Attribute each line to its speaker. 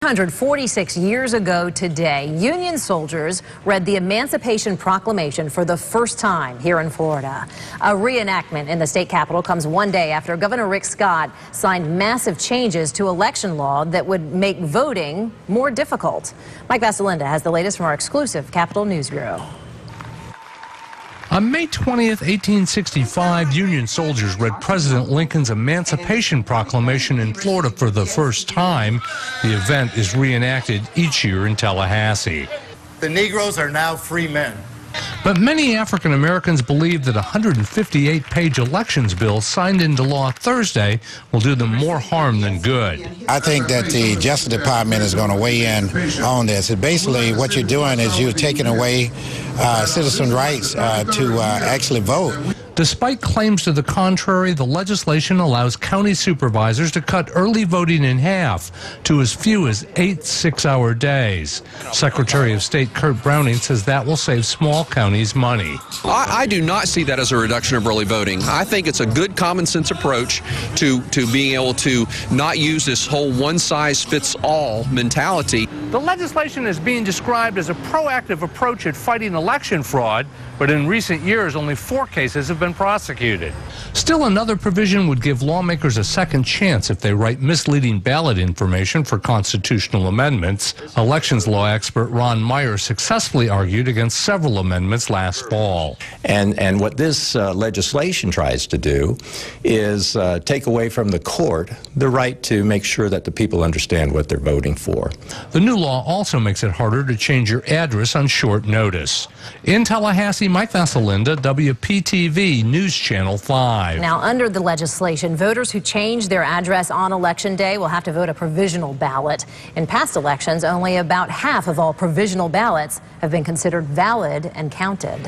Speaker 1: 146 years ago today, Union soldiers read the Emancipation Proclamation for the first time here in Florida. A reenactment in the state capitol comes one day after Governor Rick Scott signed massive changes to election law that would make voting more difficult. Mike Vasalinda has the latest from our exclusive Capitol News Bureau.
Speaker 2: On May 20th, 1865, Union soldiers read President Lincoln's Emancipation Proclamation in Florida for the first time. The event is reenacted each year in Tallahassee.
Speaker 3: The Negroes are now free men.
Speaker 2: But many African Americans believe that a 158-page elections bill signed into law Thursday will do them more harm than good.
Speaker 4: I think that the Justice Department is going to weigh in on this. Basically, what you're doing is you're taking away citizen rights to actually vote.
Speaker 2: Despite claims to the contrary, the legislation allows county supervisors to cut early voting in half to as few as 8 6-hour days. Secretary of State Kurt Browning says that will save small counties money.
Speaker 5: I do not see that as a reduction of early voting. I think it's a good common sense approach to being able to not use this whole one-size-fits-all mentality.
Speaker 2: The legislation is being described as a proactive approach at fighting election fraud, but in recent years only 4 cases have been prosecuted. Still, another provision would give lawmakers a second chance if they write misleading ballot information for constitutional amendments. Elections law expert Ron Meyer successfully argued against several amendments last fall.
Speaker 6: And what this legislation tries to do is take away from the court the right to make sure that the people understand what they're voting for.
Speaker 2: The new law also makes it harder to change your address on short notice. In Tallahassee, Mike Vasalinda, WPTV News Channel 5.
Speaker 1: Now, under the legislation, voters who change their address on Election Day will have to vote a provisional ballot. In past elections, only about half of all provisional ballots have been considered valid and counted.